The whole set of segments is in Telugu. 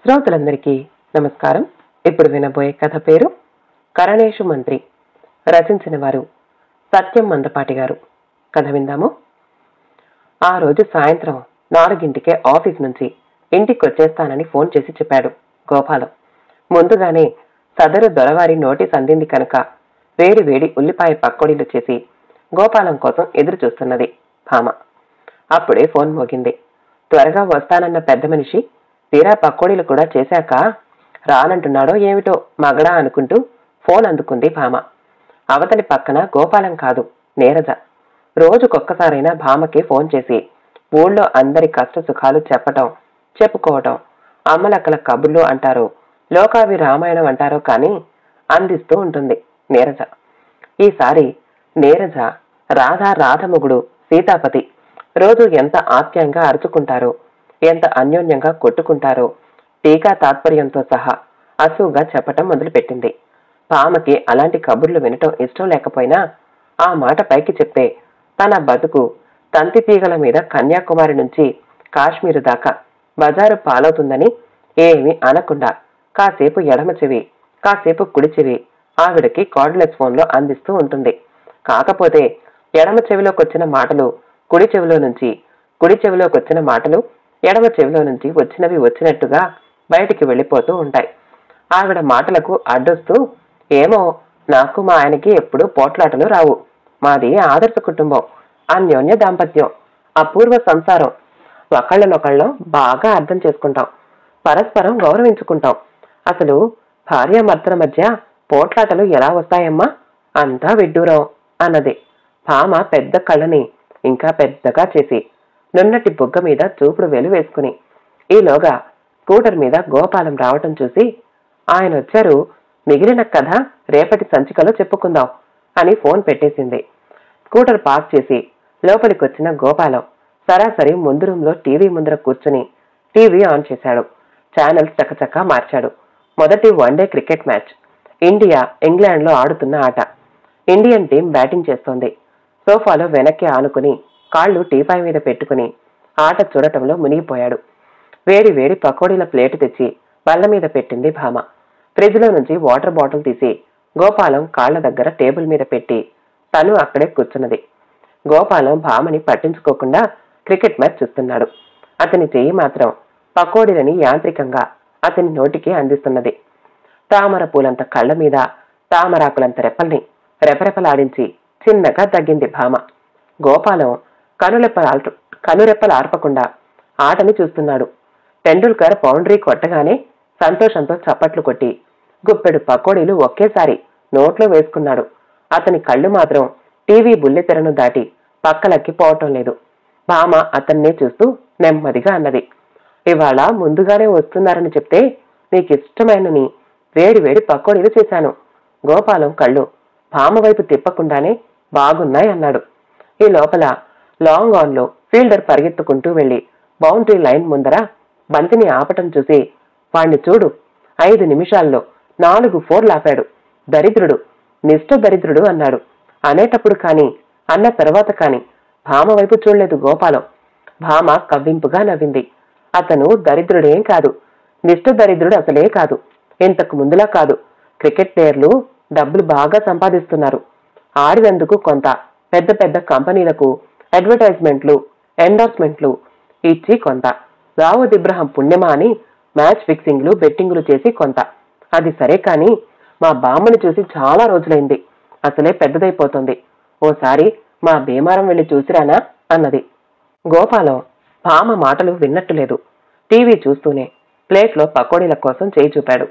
శ్రోతలందరికీ నమస్కారం. ఇప్పుడు వినబోయే కథ పేరు కరణేషు మంత్రి. రచించిన వారు సత్యం మందపాటి గారు. కథ విందాము. ఆ రోజు సాయంత్రం 4 ఆఫీస్ నుంచి ఇంటికి వచ్చేస్తానని ఫోన్ చేసి చెప్పాడు గోపాలం. ముందుగానే సదరు దొరవారి నోటీస్ అందింది కనుక వేడి వేడి ఉల్లిపాయ పకోడీలు చేసి గోపాలం కోసం ఎదురు చూస్తున్నది భామ. అప్పుడే ఫోన్ మోగింది. త్వరగా వస్తానన్న పెద్ద మనిషి తీరా పకోడీలు కూడా చేశాక రానంటున్నాడో ఏమిటో మగడా అనుకుంటూ ఫోన్ అందుకుంది భామ. అవతలి పక్కన గోపాలం కాదు, నీరజ. రోజుకొక్కసారైనా భామకి ఫోన్ చేసి ఊళ్ళో అందరి కష్ట సుఖాలు చెప్పుకోవటం, అమ్మలక్కల కబుర్లు అంటారో లోకావి రామాయణం అంటారో కానీ అందిస్తూ ఉంటుంది నీరజ. ఈసారి నీరజ రాధముగుడు సీతాపతి రోజు ఎంత ఆప్యాయంగా అరుచుకుంటారో, ఎంత అన్యోన్యంగా కొట్టుకుంటారో టీకా తాత్పర్యంతో సహా అసువుగా చెప్పటం మొదలుపెట్టింది. భామకి అలాంటి కబుర్లు వినటం ఇష్టం లేకపోయినా ఆ మాట పైకి చెప్తే తన బతుకు తంతి తీగల మీద కన్యాకుమారి నుంచి కాశ్మీరు దాకా బజారు పాలవుతుందని ఏమీ అనకుండా కాసేపు ఎడమ చెవి, కాసేపు కుడి చెవి ఆవిడకి కార్డ్లెస్ ఫోన్లో అందిస్తూ ఉంటుంది. కాకపోతే ఎడమ చెవిలోకి వచ్చిన మాటలు కుడి చెవిలో నుంచి, కుడి చెవిలోకి వచ్చిన మాటలు ఎడమ చెవిలో నుంచి వచ్చినవి వచ్చినట్టుగా బయటికి వెళ్ళిపోతూ ఉంటాయి. ఆవిడ మాటలకు అడ్డొస్తూ, ఏమో నాకు మా ఆయనకి ఎప్పుడూ పోట్లాటలు రావు, మాది ఆదర్శ కుటుంబం, అన్యోన్య దాంపత్యం, అపూర్వ సంసారం, ఒకళ్ళనొకళ్ళం బాగా అర్థం చేసుకుంటాం, పరస్పరం గౌరవించుకుంటాం, అసలు భార్యాభర్తల మధ్య పోట్లాటలు ఎలా వస్తాయమ్మా, అంతా విడ్డూరం అన్నది. భామ పెద్ద కళ్ళని ఇంకా పెద్దగా చేసి నున్నటి బుగ్గ మీద చూపుడు వెలు వేసుకుని ఈలోగా స్కూటర్ మీద గోపాలం రావటం చూసి, ఆయన వచ్చారు, మిగిలిన కథ రేపటి సంచికలో చెప్పుకుందాం అని ఫోన్ పెట్టేసింది. స్కూటర్ పార్క్ చేసి లోపలికొచ్చిన గోపాలం సరాసరి ముందు రూంలో టీవీ ముందర కూర్చుని టీవీ ఆన్ చేశాడు. ఛానల్స్ చకచకా మార్చాడు. మొదటి వన్డే క్రికెట్ మ్యాచ్. ఇండియా ఇంగ్లాండ్లో ఆడుతున్న ఆట. ఇండియన్ టీం బ్యాటింగ్ చేస్తోంది. సోఫాలో వెనక్కి ఆనుకుని కాళ్ళు టీపాయ్ మీద పెట్టుకుని ఆట చూడటంలో మునిగిపోయాడు. వేడి వేడి పకోడీల ప్లేటు తెచ్చి బల్ల మీద పెట్టింది భామ. ఫ్రిడ్జ్లో నుంచి వాటర్ బాటిల్ తీసి గోపాలం కాళ్ల దగ్గర టేబుల్ మీద పెట్టి తను అక్కడే కూర్చున్నది. గోపాలం భామని పట్టించుకోకుండా క్రికెట్ మ్యాచ్ చూస్తున్నాడు. అతని చెయ్యి మాత్రం పకోడీలని యాంత్రికంగా అతని నోటికి అందిస్తున్నది. తామర పూలంత కళ్ల మీద తామరాకులంత రెప్పల్ని రెపరెపలాడించి చిన్నగా తగ్గింది భామ. గోపాలం కనురెప్పలు ఆర్పకుండా ఆటని చూస్తున్నాడు. టెండూల్కర్ బౌండరీ కొట్టగానే సంతోషంతో చప్పట్లు కొట్టి గుప్పెడు పకోడీలు ఒకేసారి నోట్లో వేసుకున్నాడు. అతని కళ్ళు మాత్రం టీవీ బుల్లితెరను దాటి పక్కలకి పోవటం లేదు. భామ అతన్నే చూస్తూ నెమ్మదిగా అన్నది, ఇవాళ ముందుగానే వస్తున్నారని చెప్తే నీకిష్టమైనని వేడి వేడి పకోడీలు చేశాను. గోపాలం కళ్ళు భామ వైపు తిప్పకుండానే బాగున్నాయి అన్నాడు. ఈ లోపల లాంగ్ ఆన్ లో ఫీల్డర్ పరిగెత్తుకుంటూ వెళ్లి బౌండరీ లైన్ ముందర బంతిని ఆపటం చూసి, వాణ్ణి చూడు, 5 నిమిషాల్లో 4 4 ఆపాడు, దరిద్రుడు, నిష్ఠ దరిద్రుడు అన్నాడు. అనేటప్పుడు కాని అన్న తర్వాత కాని భామ వైపు చూడలేదు గోపాలం. భామ కవ్వింపుగా నవ్వింది. అతను దరిద్రుడేం కాదు, నిష్ఠ దరిద్రుడు అసలే కాదు. ఇంతకు ముందులా కాదు. క్రికెట్ ప్లేయర్లు డబ్బులు బాగా సంపాదిస్తున్నారు. ఆడినందుకు కొంత పెద్ద పెద్ద కంపెనీలకు అడ్వర్టైజ్మెంట్లు, ఎండార్స్మెంట్లు ఇచ్చి కొంత, దావూద్ ఇబ్రహాం పుణ్యమా అని మ్యాచ్ ఫిక్సింగ్లు, బెట్టింగులు చేసి కొంత. అది సరే కాని మా బామ్మని చూసి చాలా రోజులైంది, అసలే పెద్దదైపోతుంది, ఓసారి మా భీమారం వెళ్లి చూసిరానా అన్నది. గోపాలం భామ మాటలు విన్నట్టులేదు. టీవీ చూస్తూనే ప్లేట్లో పకోడీల కోసం చేయి చూపాడు.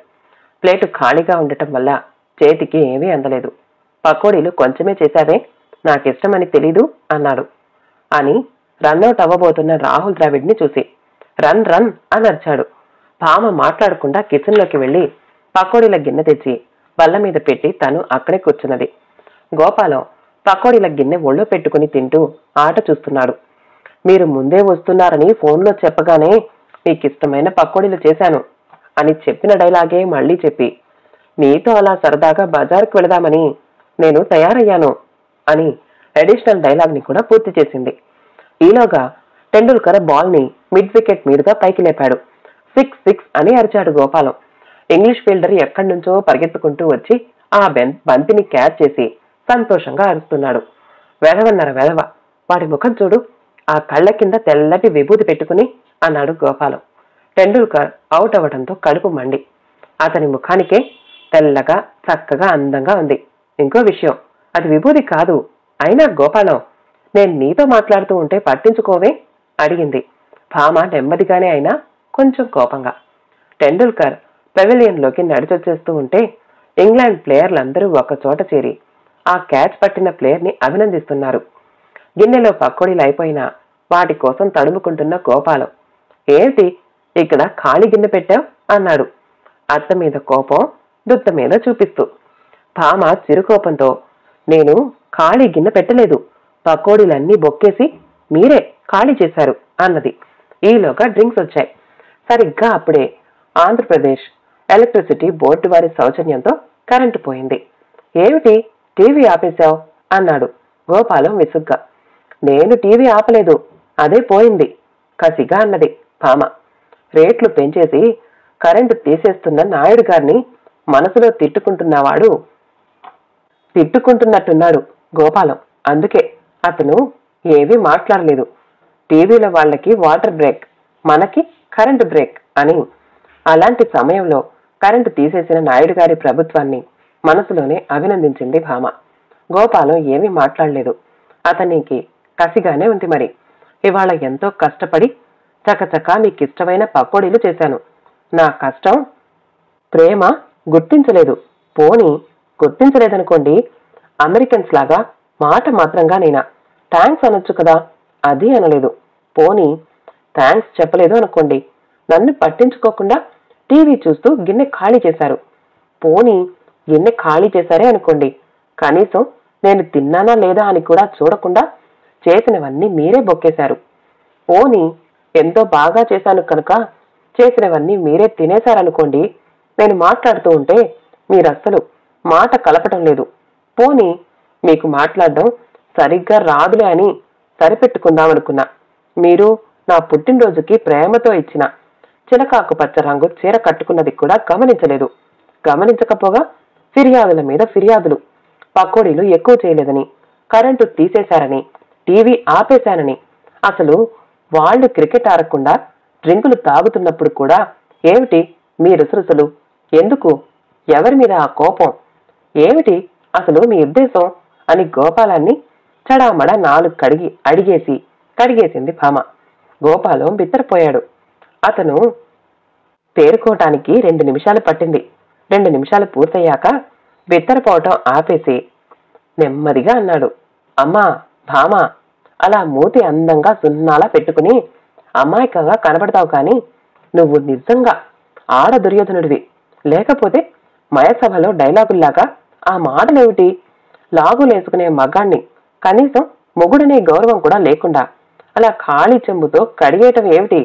ప్లేటు ఖాళీగా ఉండటం వల్ల చేతికి ఏమీ అందలేదు. పకోడీలు కొంచెమే చేశావే, నాకిష్టమని తెలీదు అన్నాడు. అని రన్అట్ అవ్వబోతున్న రాహుల్ ద్రావిడ్ని చూసి రన్ రన్ అని అరిచాడు. భామ మాట్లాడకుండా కిచెన్లోకి వెళ్లి పకోడీల గిన్నె తెచ్చి బల్ల మీద పెట్టి తను అక్కడే కూర్చున్నది. గోపాలం పకోడీల గిన్నె ఒళ్ళో పెట్టుకుని తింటూ ఆట చూస్తున్నాడు. మీరు ముందే వస్తున్నారని ఫోన్లో చెప్పగానే మీకిష్టమైన పకోడీలు చేశాను అని చెప్పిన డైలాగే మళ్లీ చెప్పి, మీతో అలా సరదాగా బజారుకు వెళదామని నేను తయారయ్యాను అని అడిషనల్ డైలాగ్ ని కూడా పూర్తి చేసింది. ఈలోగా టెండూల్కర్ బాల్ ని మిడ్ వికెట్ మీదుగా పైకి లేపాడు. సిక్స్ సిక్స్ అని అరిచాడు గోపాలం. ఇంగ్లీష్ ఫీల్డర్ ఎక్కడి నుంచో పరిగెత్తుకుంటూ వచ్చి ఆ బంతిని క్యాచ్ చేసి సంతోషంగా అరుస్తున్నాడు. వెధవన్నర వెధవ, వాడి ముఖం చూడు, ఆ కళ్ళ కింద తెల్లటి విభూతి పెట్టుకుని అన్నాడు గోపాలం. టెండూల్కర్ అవుట్ అవ్వడంతో కడుపు మండి. అతని ముఖానికే తెల్లగా చక్కగా అందంగా ఉంది. ఇంకో విషయం, అది విభూతి కాదు. అయినా గోపాలం, నేను నీతో మాట్లాడుతూ ఉంటే పట్టించుకోవే అడిగింది భామ నెమ్మదిగానే అయినా కొంచెం కోపంగా. టెండూల్కర్ పెవిలియన్లోకి నడిచొచ్చేస్తూ ఉంటే ఇంగ్లాండ్ ప్లేయర్లందరూ ఒకచోట చేరి ఆ క్యాచ్ పట్టిన ప్లేయర్ని అభినందిస్తున్నారు. గిన్నెలో పకోడీలు అయిపోయినా వాటి కోసం తడుముకుంటున్న గోపాలం, ఏంటి ఇక్కడ ఖాళీ గిన్నె పెట్టావు అన్నాడు అత్త మీద కోపం దుత్త మీద చూపిస్తూ. భామ చిరుకోపంతో, నేను ఖాళీ గిన్నె పెట్టలేదు, పకోడీలన్నీ బొక్కేసి మీరే ఖాళీ చేశారు అన్నది. ఈలోగా డ్రింక్స్ వచ్చాయి. సరిగ్గా అప్పుడే ఆంధ్రప్రదేశ్ ఎలక్ట్రిసిటీ బోర్డు వారి సౌజన్యంతో కరెంటు పోయింది. ఏమిటి టీవీ ఆపేశావు అన్నాడు గోపాలం విసుగ్గా. నేను టీవీ ఆపలేదు, అదే పోయింది కసిగా అన్నది భామ. రేట్లు పెంచేసి కరెంటు తీసేస్తున్న నాయుడు గారిని మనసులో తిట్టుకుంటున్నట్టున్నాడు గోపాలం. అందుకే అతను ఏమీ మాట్లాడలేదు. టీవీల వాళ్ళకి వాటర్ బ్రేక్, మనకి కరెంటు బ్రేక్ అని. అలాంటి సమయంలో కరెంటు తీసేసిన నాయుడు గారి ప్రభుత్వాన్ని మనసులోనే అభినందించింది భామ. గోపాలం ఏమీ మాట్లాడలేదు. అతనికి కసిగానే ఉంది. మరి ఇవాళ ఎంతో కష్టపడి చకచకా నీకిష్టమైన పకోడీలు చేశాను. నా కష్టం ప్రేమ గుర్తించలేదు. పోనీ గుర్తించలేదనుకోండి, అమెరికన్స్ లాగా మాట మాత్రంగా నేనా థ్యాంక్స్ అనొచ్చు కదా, అది అనలేదు. పోనీ థ్యాంక్స్ చెప్పలేదు అనుకోండి, నన్ను పట్టించుకోకుండా టీవీ చూస్తూ గిన్నె ఖాళీ చేశారు. పోనీ గిన్నె ఖాళీ చేశారే అనుకోండి, కనీసం నేను తిన్నానా లేదా అని కూడా చూడకుండా చేసినవన్నీ మీరే బొక్కేశారు. పోనీ ఎంతో బాగా చేశాను కనుక చేసినవన్నీ మీరే తినేశారనుకోండి, నేను మాట్లాడుతూ ఉంటే మీరస్సలు మాట కలపటం లేదు. పోనీ మీకు మాట్లాడడం సరిగ్గా రాదులే అని సరిపెట్టుకుందామనుకున్నా. మీరు నా పుట్టినరోజుకి ప్రేమతో ఇచ్చిన చిలకాకు పచ్చ రంగు చీర కట్టుకున్నది కూడా గమనించలేదు. గమనించకపోగా ఫిర్యాదుల మీద ఫిర్యాదులు, పకోడీలు ఎక్కువ చేయలేదని, కరెంటు తీసేశారని, టీవీ ఆపేశానని. అసలు వాళ్ళు క్రికెట్ ఆడకుండా డ్రింకులు తాగుతున్నప్పుడు కూడా ఏమిటి మీ రుసరుసలు? ఎందుకు? ఎవరి మీద ఆ కోపం? ఏమిటి అసలు మీ ఉద్దేశం అని గోపాలాన్ని చడామడా నాలుగు కడిగేసింది భామ. గోపాలం బిత్తరపోయాడు. అతను తేరుకోవటానికి 2 నిమిషాలు పట్టింది. 2 నిమిషాలు పూర్తయ్యాక బిత్తరపోవటం ఆపేసి నెమ్మదిగా అన్నాడు, అమ్మా భామ, అలా మూతి అందంగా సున్నాలా పెట్టుకుని అమాయకంగా కనబడతావు కానీ నువ్వు నిజంగా ఆడ దుర్యోధనుడివి. లేకపోతే మయసభలో డైలాగుల్లాగా ఆ మాటలేమిటి? లాగులేసుకునే మగాణ్ణి కనీసం మొగుడనే గౌరవం కూడా లేకుండా అలా ఖాళీ చెంబుతో కడిగేయటం ఏమిటి?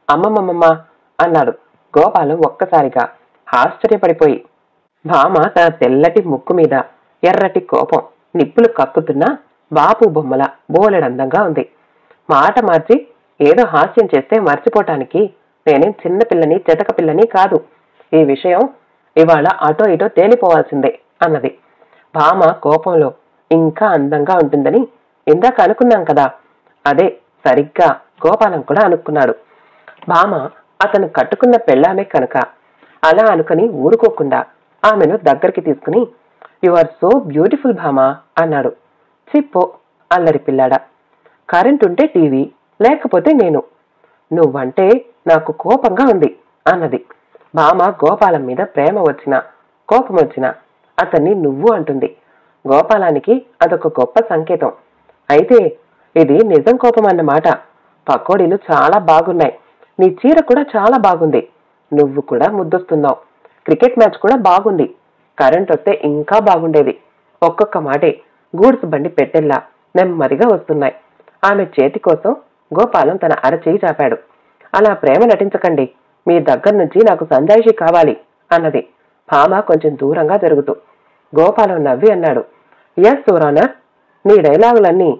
అమ్మమ్మమ్మ అన్నాడు గోపాలం ఒక్కసారిగా ఆశ్చర్యపడిపోయి. భామ తన తెల్లటి ముక్కు మీద ఎర్రటి కోపం నిప్పులు కక్కుతున్నా బాపు బొమ్మల బోలెడందంగా ఉంది. మాట మార్చి ఏదో హాస్యం చేస్తే మర్చిపోటానికి నేనేం చిన్నపిల్లని చెతక పిల్లని కాదు. ఈ విషయం ఇవాళ అటో ఇటో తేలిపోవాల్సిందే అన్నది. భామ కోపంలో ఇంకా అందంగా ఉంటుందని ఇందాక అనుకున్నాం కదా, అదే సరిగ్గా గోపాలం కూడా అనుకున్నాడు. భామ అతను కట్టుకున్న పెళ్ళామే కనుక అలా అనుకుని ఊరుకోకుండా ఆమెను దగ్గరికి తీసుకుని, యు ఆర్ సో బ్యూటిఫుల్ భామ అన్నాడు. చిప్పో అల్లరి పిల్లాడా, కరెంటుంటే టీవీ, లేకపోతే నేను. నువ్వంటే నాకు కోపంగా ఉంది అన్నది. భామ గోపాలం మీద ప్రేమ వచ్చినా కోపం వచ్చినా అతన్ని నువ్వు అంటుంది. గోపాలానికి అదొక గొప్ప సంకేతం. అయితే ఇది నిజం కోపం అన్నమాట. పకోడీలు చాలా బాగున్నాయి, నీ చీర కూడా చాలా బాగుంది, నువ్వు కూడా ముద్దొస్తున్నావు, క్రికెట్ మ్యాచ్ కూడా బాగుంది, కరెంట్ వస్తే ఇంకా బాగుండేది. ఒక్కొక్క మాటే గూడ్స్ బండి పెట్టెల్లా నెమ్మదిగా వస్తున్నాయి. ఆమె చేతి కోసం గోపాలం తన అరచేయి చాపాడు. అలా ప్రేమ నటించకండి, మీ దగ్గర నుంచి నాకు సంజాయిషి కావాలి అన్నది భామ కొంచెం దూరంగా జరుగుతూ. గోపాలం నవ్వి అన్నాడు, ఎస్ యువర్, నీ డైలాగులన్నీ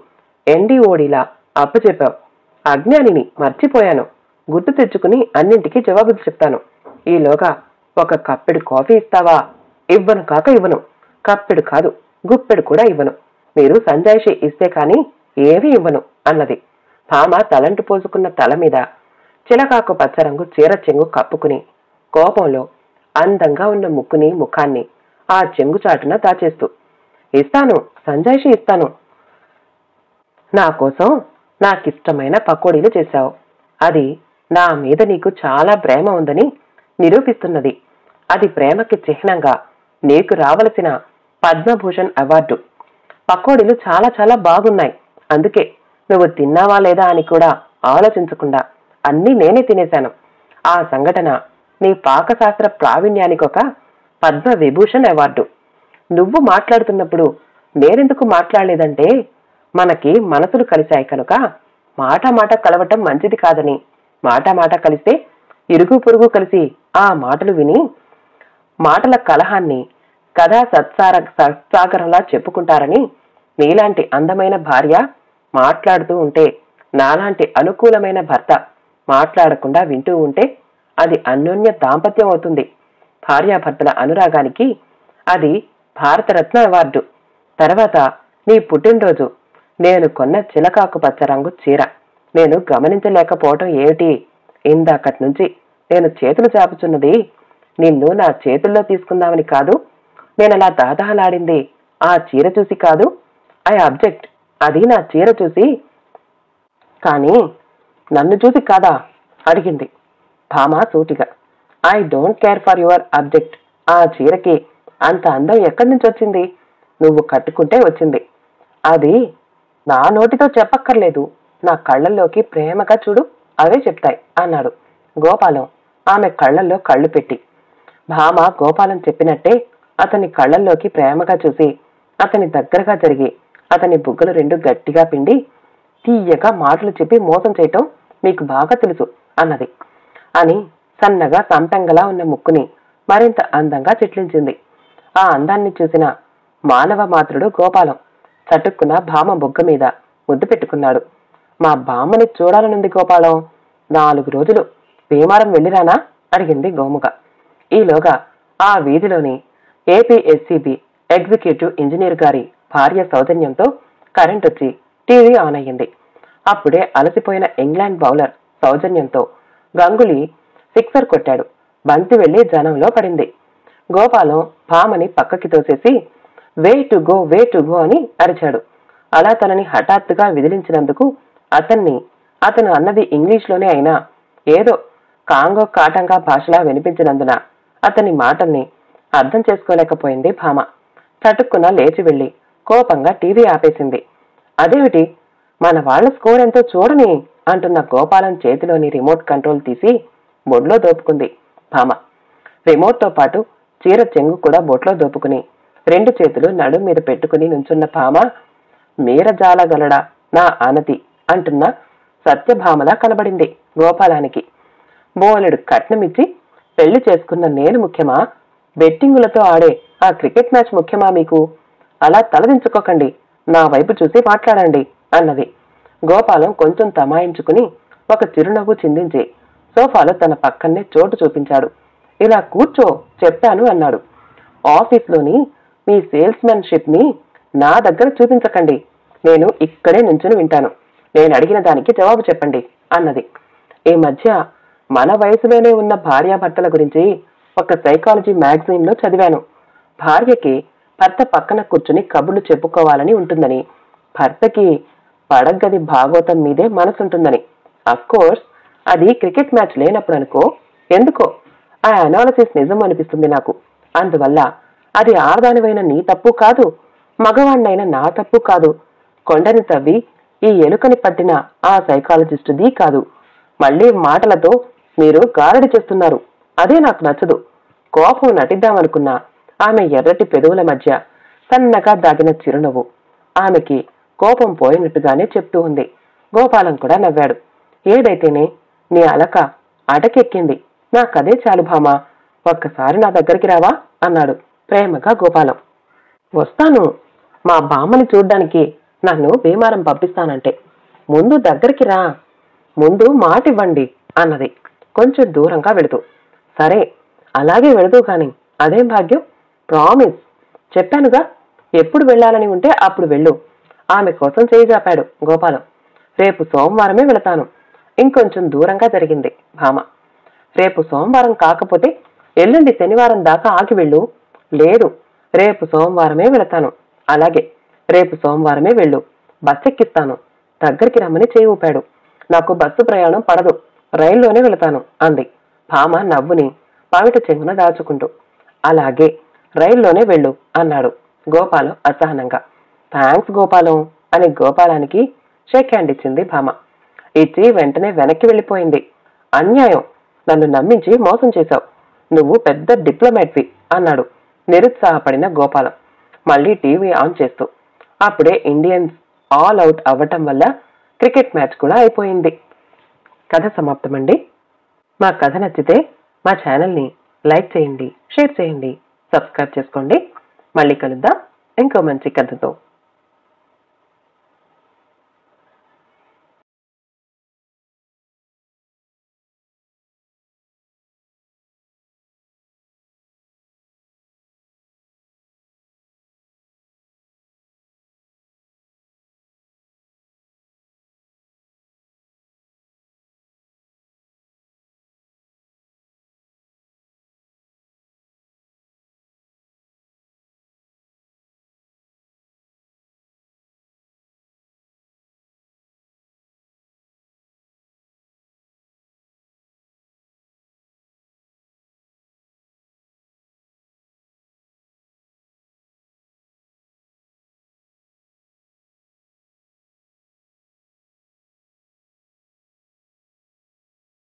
NDODలా అప్పచెప్పావు. అజ్ఞానిని మర్చిపోయాను. గుర్తు తెచ్చుకుని అన్నింటికీ జవాబులు చెప్తాను. ఈలోగా ఒక కప్పెడు కాఫీ ఇస్తావా? ఇవ్వను కాక ఇవ్వను. కప్పెడు కాదు, గుప్పెడు కూడా ఇవ్వను. మీరు సంజాయిషి ఇస్తే కాని ఏమీ ఇవ్వను అన్నది. భామ తలంటు పోసుకున్న తల మీద చిలకాకు పచ్చరంగు చీర చెంగు కప్పుకుని కోపంలో అందంగా ఉన్న ముక్కుని ముఖాన్ని ఆ చెంగు చాటున దాచేస్తూ, ఇస్తాను, సంజాయిషి ఇస్తాను. నా కోసం నాకిష్టమైన పకోడీలు చేశావు. అది నా మీద నీకు చాలా ప్రేమ ఉందని నిరూపిస్తున్నది. అది ప్రేమకి చిహ్నంగా నీకు రావలసిన పద్మభూషణ్ అవార్డు. పకోడీలు చాలా చాలా బాగున్నాయి. అందుకే నువ్వు తిన్నావా లేదా అని కూడా ఆలోచించకుండా అన్నీ నేనే తినేశాను. ఆ సంఘటన నీ పాకశాస్త్ర ప్రావీణ్యానికొక పద్మ విభూషణ్ అవార్డు. నువ్వు మాట్లాడుతున్నప్పుడు నేనెందుకు మాట్లాడలేదంటే, మనకి మనసులు కలిశాయి కనుక మాట మాట కలవటం మంచిది కాదని, మాట మాట కలిస్తే ఇరుగు పొరుగు కలిసి ఆ మాటలు విని మాటల కలహాన్ని కథా సత్సాగరంలా చెప్పుకుంటారని, నీలాంటి అందమైన భార్య మాట్లాడుతూ ఉంటే నాలాంటి అనుకూలమైన భర్త మాట్లాడకుండా వింటూ ఉంటే అది అన్యోన్య దాంపత్యం అవుతుంది. భార్యాభర్తల అనురాగానికి అది భారతరత్న అవార్డు. తర్వాత నీ పుట్టినరోజు నేను కొన్న చిలకాకు పచ్చ రంగు చీర నేను గమనించలేకపోవటం ఏమిటి? ఇందాకటి నుంచి నేను చేతులు చాపుచున్నది నిన్ను నా చేతుల్లో తీసుకుందామని కాదు. నేనలా దాదాలాడింది ఆ చీర చూసి కాదు. I object. అది నా చీర చూసి, కానీ నన్ను చూసి కాదా అడిగింది భామ సూటిగా. I don't care for your object. ఆ చీరకి అంత అందం ఎక్కడి నుంచి వచ్చింది? నువ్వు కట్టుకుంటే వచ్చింది. అది నా నోటితో చెప్పక్కర్లేదు. నా కళ్ళల్లోకి ప్రేమగా చూడు, అవే చెప్తాయి అన్నాడు గోపాలం ఆమె కళ్ళల్లో కళ్ళు పెట్టి. భామ గోపాలం చెప్పినట్టే అతని కళ్ళల్లోకి ప్రేమగా చూసి అతని దగ్గరగా జరిగి అతని బుగ్గలు రెండు గట్టిగా పిండి, తీయగా మాటలు చెప్పి మోసం చేయటం మీకు బాగా తెలుసు అన్నది. అని సన్నగా సంపెంగలా ఉన్న ముక్కుని మరింత అందంగా చిట్లించింది. ఆ అందాన్ని చూసిన మానవ మాతృడు గోపాలం చటుక్కున భామ బుగ్గ మీద ముద్దు పెట్టుకున్నాడు. మా బామ్మని చూడాలనుంది గోపాలం. 4 రోజులు భీమారం వెళ్ళిరానా అడిగింది గోముగా. ఈలోగా ఆ వీధిలోని ఏపీఎస్సీబీ ఎగ్జిక్యూటివ్ ఇంజనీర్ గారి భార్య సౌజన్యంతో కరెంట్ వచ్చి టీవీ ఆన్ అయ్యింది. అప్పుడే అలసిపోయిన ఇంగ్లాండ్ బౌలర్ సౌజన్యంతో గంగులీ సిక్సర్ కొట్టాడు. బంతి వెళ్లి జనంలో పడింది. గోపాలం భామని పక్కకి తోసేసి వే టు గో అని అరిచాడు. అలా తనని హఠాత్తుగా విదిలించినందుకు అతను అన్నది ఇంగ్లీష్లోనే అయినా ఏదో కాంగో కాటంగా భాషలా వినిపించినందున అతని మాటల్ని అర్థం చేసుకోలేకపోయింది భామ. చటుక్కున లేచి వెళ్లి కోపంగా టీవీ ఆపేసింది. అదేమిటి, మన వాళ్ల స్కోర్ ఎంతో చూడని అంటున్న గోపాలం చేతిలోని రిమోట్ కంట్రోల్ తీసి బొడ్లో దోపుకుంది భామ. రిమోట్ తో పాటు చీర చెంగు కూడా బొట్లో దోపుకుని 2 చేతులు నడుం మీద పెట్టుకుని నుంచున్న భామ మీరజాలగలడా నా ఆనతి అంటున్న సత్యభామలా కనబడింది గోపాలానికి. బోలెడు కట్నమిచ్చి పెళ్లి చేసుకున్న నేను ముఖ్యమా? బెట్టింగులతో ఆడే ఆ క్రికెట్ మ్యాచ్ ముఖ్యమా మీకు? అలా తలదించుకోకండి, నా వైపు చూసి మాట్లాడండి అన్నది. గోపాలం కొంచెం తమాయించుకుని ఒక చిరునవ్వు చిందించి సోఫాలో తన పక్కనే చోటు చూపించాడు. ఇలా కూర్చో చెప్తాను అన్నాడు. ఆఫీస్లోని మీ సేల్స్మెన్షిప్ ని నా దగ్గర చూపించకండి. నేను ఇక్కడే నుంచుని వింటాను. నేను అడిగిన దానికి జవాబు చెప్పండి అన్నది. ఈ మధ్య మన వయసులోనే ఉన్న భార్యాభర్తల గురించి ఒక సైకాలజీ మ్యాగజైన్ లో చదివాను. భార్యకి భర్త పక్కన కూర్చుని కబుర్లు చెప్పుకోవాలని ఉంటుందని, భర్తకి పడగది భాగవతం మీదే మనసుంటుందని. అఫ్కోర్స్ అది క్రికెట్ మ్యాచ్ లేనప్పుడు అనుకో. ఎందుకో ఆ అనాలిసిస్ నిజం అనిపిస్తుంది నాకు. అందువల్ల అది ఆడదానివైన నీ తప్పు కాదు, మగవాణ్ణైన నా తప్పు కాదు. కొండని తవ్వి ఈ ఎలుకని పట్టిన ఆ సైకాలజిస్టుది కాదు. మళ్లీ మాటలతో మీరు గారడి చేస్తున్నారు. అదే నాకు నచ్చదు. కోపం నటిద్దామనుకున్నా ఆమె ఎర్రటి పెదవుల మధ్య సన్నగా దాగిన చిరునవ్వు ఆమెకి కోపం పోయినట్టుగానే చెప్తూ ఉంది. గోపాలం కూడా నవ్వాడు. ఏదైతేనే నీ అలక అటకెక్కింది. నాకదే చాలు భామా, ఒక్కసారి నా దగ్గరికి రావా అన్నాడు ప్రేమగా గోపాలం. వస్తాను, మా బామ్మని చూడ్డానికి నన్ను భీమారం పంపిస్తానంటే. ముందు దగ్గరికి రా, ముందు మాటివ్వండి అన్నది కొంచెం దూరంగా వెళుతూ. సరే, అలాగే వెళుతూ కాని. అదేం భాగ్యం? ప్రామిస్. చెప్పానుగా, ఎప్పుడు వెళ్ళాలని ఉంటే అప్పుడు వెళ్ళు. ఆమె కోసం చేయి చాపాడు గోపాలం. రేపు సోమవారమే వెళతాను. ఇంకొంచెం దూరంగా జరిగింది భామ. రేపు సోమవారం కాకపోతే ఎల్లుండి శనివారం దాకా ఆగి వెళ్ళు. లేదు, రేపు సోమవారమే వెళతాను. అలాగే, రేపు సోమవారమే వెళ్ళు. బస్ ఎక్కిస్తాను. దగ్గరికి రమ్మని చేయి ఊపాడు. నాకు బస్సు ప్రయాణం పడదు, రైల్లోనే వెళతాను అంది భామ నవ్వుని పవిట చెంగున దాచుకుంటూ. అలాగే, రైల్లోనే వెళ్ళు అన్నాడు గోపాలం అసహనంగా. థ్యాంక్స్ గోపాలం అని గోపాలానికి షేక్ హ్యాండ్ ఇచ్చింది భామ. ఇచ్చి వెంటనే వెనక్కి వెళ్ళిపోయింది. అన్యాయం, నన్ను నమ్మించి మోసం చేశావు. నువ్వు పెద్ద డిప్లొమాట్వి అన్నాడు నిరుత్సాహపడిన గోపాలం మళ్ళీ టీవీ ఆన్ చేస్తూ. అప్పుడే ఇండియన్స్ ఆల్ అవుట్ అవ్వటం వల్ల క్రికెట్ మ్యాచ్ కూడా అయిపోయింది. కథ సమాప్తమండి. మా కథ నచ్చితే మా ఛానల్ని లైక్ చేయండి, షేర్ చేయండి, సబ్స్క్రైబ్ చేసుకోండి. మళ్ళీ కలుద్దాం ఇంకో మంచి కథతో.